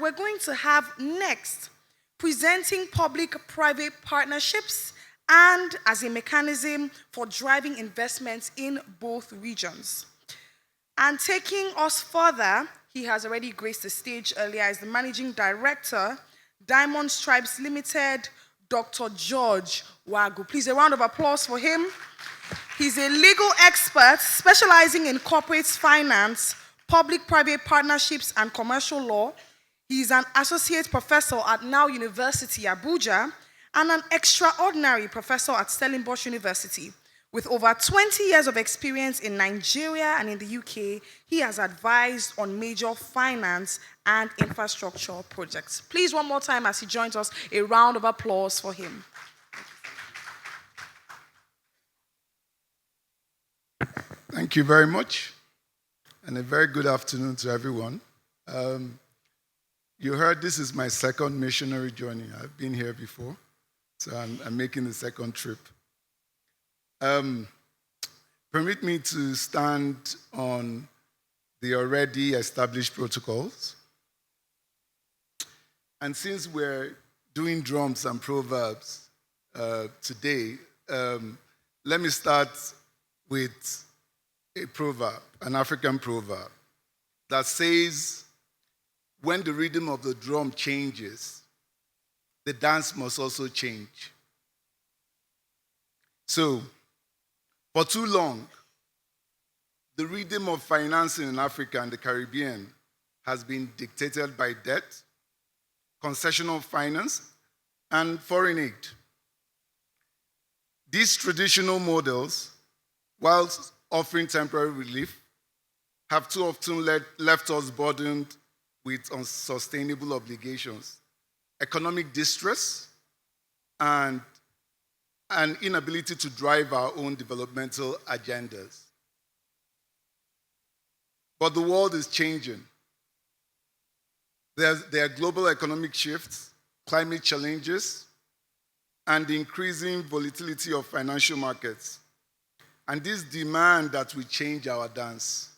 we're going to have next presenting public-private partnerships and as a mechanism for driving investments in both regions. And taking us further, he has already graced the stage earlier, is the Managing Director, Diamond Stripes Limited, Dr. George Nwangwu. Please, a round of applause for him. He's a legal expert specializing in corporate finance, public-private partnerships, and commercial law. He's an associate professor at Now University, Abuja, and an extraordinary professor at Stellenbosch University. With over 20 years of experience in Nigeria and in the UK, he has advised on major finance and infrastructure projects. Please, one more time as he joins us, a round of applause for him. Thank you very much, and a very good afternoon to everyone. You heard this is my second missionary journey. I've been here before, so I'm making the second trip. Permit me to stand on the already established protocols. And since we're doing drums and proverbs today, let me start with a proverb, an African proverb, that says, when the rhythm of the drum changes, the dance must also change. So, for too long, the rhythm of financing in Africa and the Caribbean has been dictated by debt, concessional finance, and foreign aid. These traditional models, whilst offering temporary relief, have too often left us burdened with unsustainable obligations, economic distress, and an inability to drive our own developmental agendas. But the world is changing. There are global economic shifts, climate challenges, and the increasing volatility of financial markets. And this demand that we change our dance.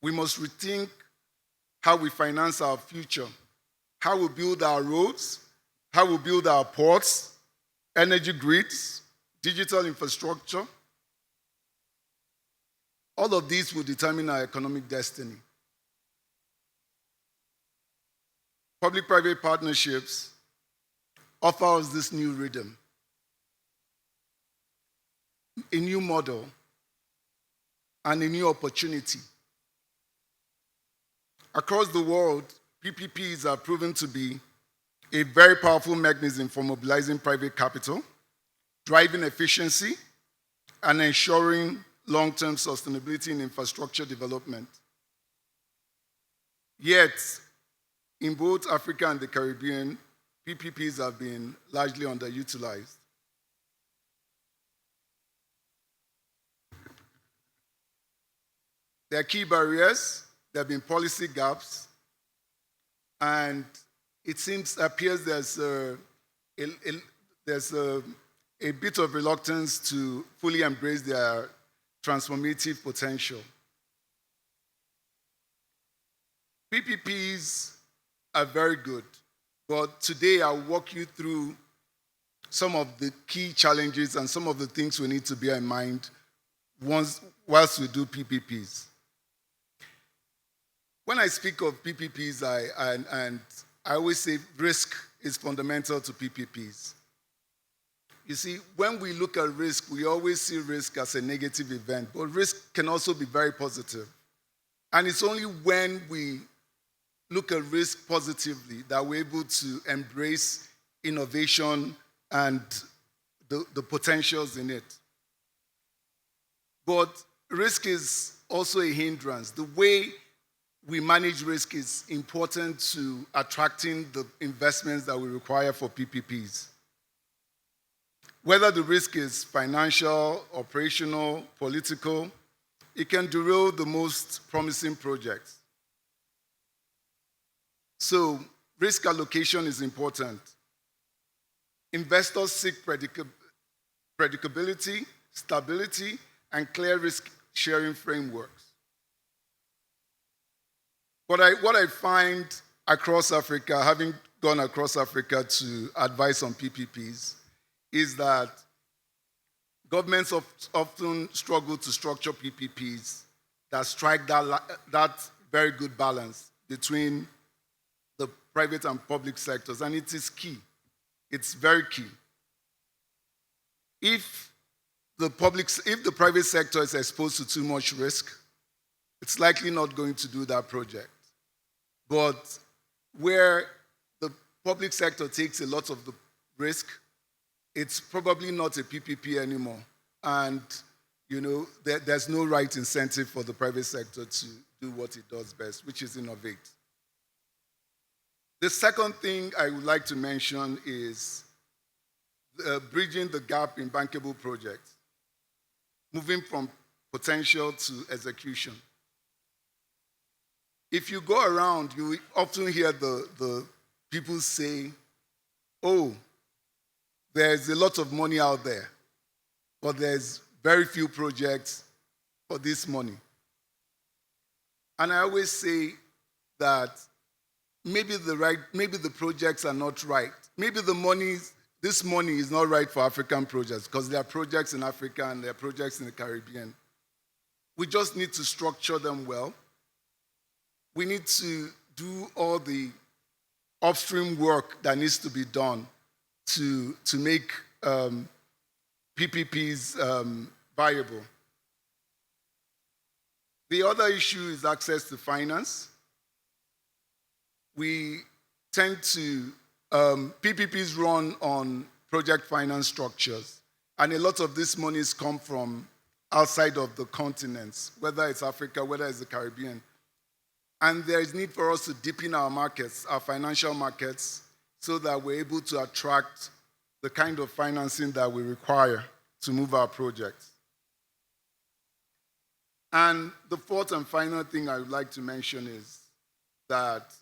We must rethink how we finance our future, how we build our roads, how we build our ports, energy grids, digital infrastructure. All of these will determine our economic destiny. Public-private partnerships offer us this new rhythm, a new model, and a new opportunity. Across the world, PPPs are proven to be a very powerful mechanism for mobilizing private capital, driving efficiency, and ensuring long-term sustainability in infrastructure development. Yet, in both Africa and the Caribbean, PPPs have been largely underutilized. There are key barriers, there have been policy gaps, and it appears there's a bit of reluctance to fully embrace their transformative potential. PPPs are very good, but today I'll walk you through some of the key challenges and some of the things we need to bear in mind whilst we do PPPs. When I speak of PPPs, I always say risk is fundamental to PPPs. You see, when we look at risk, we always see risk as a negative event, but risk can also be very positive. And it's only when we look at risk positively that we're able to embrace innovation and the potentials in it. But risk is also a hindrance. The way we manage risk is important to attracting the investments that we require for PPPs. Whether the risk is financial, operational, political, it can derail the most promising projects. So, risk allocation is important. Investors seek predictability, stability, and clear risk-sharing frameworks. what I find across Africa, having gone across Africa to advise on PPPs, is that governments often struggle to structure PPPs that strike that very good balance between the private and public sectors, and it is key. It's very key. If the private sector is exposed to too much risk, it's likely not going to do that project. But where the public sector takes a lot of the risk, it's probably not a PPP anymore. And there's no right incentive for the private sector to do what it does best, which is innovate. The second thing I would like to mention is bridging the gap in bankable projects, moving from potential to execution. If you go around, you often hear the people say, oh, there's a lot of money out there, but there's very few projects for this money. And I always say that maybe the projects are not right. Maybe this money is not right for African projects because there are projects in Africa and there are projects in the Caribbean. We just need to structure them well. We need to do all the upstream work that needs to be done to make PPPs viable. The other issue is access to finance. We tend to, PPPs run on project finance structures, and a lot of these monies come from outside of the continents, whether it's Africa, whether it's the Caribbean. And there is need for us to deepen our markets, our financial markets, so that we're able to attract the kind of financing that we require to move our projects. And the fourth and final thing I would like to mention is that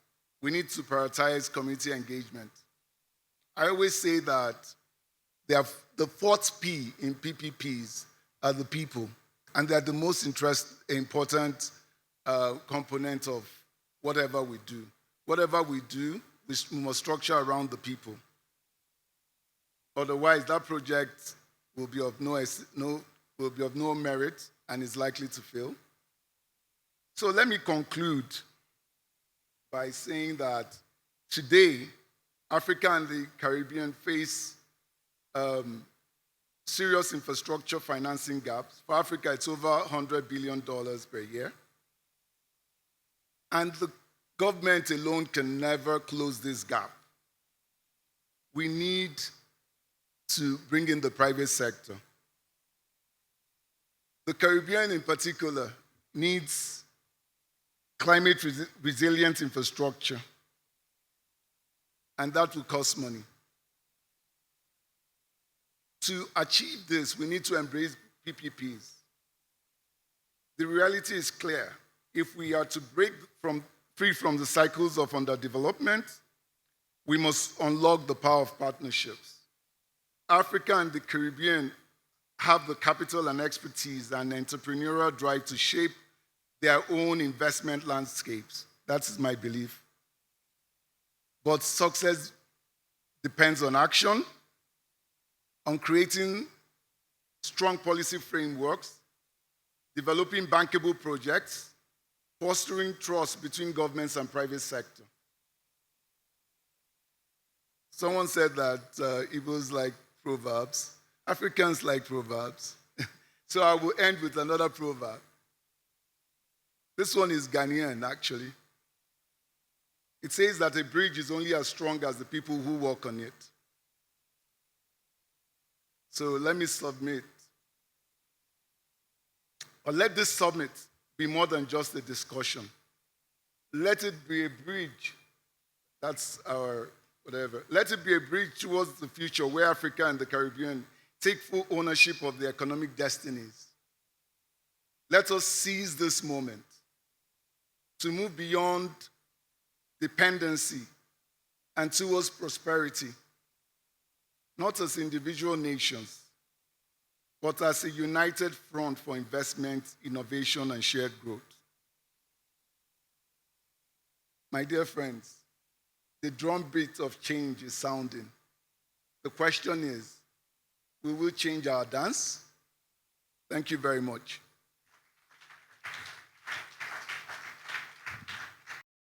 we need to prioritize community engagement. I always say that the fourth P in PPPs are the people, and they're the most important component of whatever we do. Whatever we do, we must structure around the people. Otherwise, that project will be of no merit and is likely to fail. So let me conclude by saying that today, Africa and the Caribbean face serious infrastructure financing gaps. For Africa, it's over $100 billion per year. And the government alone can never close this gap. We need to bring in the private sector. The Caribbean in particular needs climate resilient infrastructure, and that will cost money. To achieve this, we need to embrace PPPs. The reality is clear. If we are to break free from the cycles of underdevelopment, we must unlock the power of partnerships. Africa and the Caribbean have the capital and expertise and entrepreneurial drive to shape their own investment landscapes. That is my belief. But success depends on action, on creating strong policy frameworks, developing bankable projects, fostering trust between governments and private sector. Someone said that Igbos like proverbs. Africans like proverbs. So I will end with another proverb. This one is Ghanaian, actually. It says that a bridge is only as strong as the people who walk on it. So let me submit. Or let this summit be more than just a discussion. Let it be a bridge. That's our whatever. Let it be a bridge towards the future where Africa and the Caribbean take full ownership of their economic destinies. Let us seize this moment to move beyond dependency and towards prosperity, not as individual nations, but as a united front for investment, innovation, and shared growth. My dear friends, the drumbeat of change is sounding. The question is, will we change our dance? Thank you very much.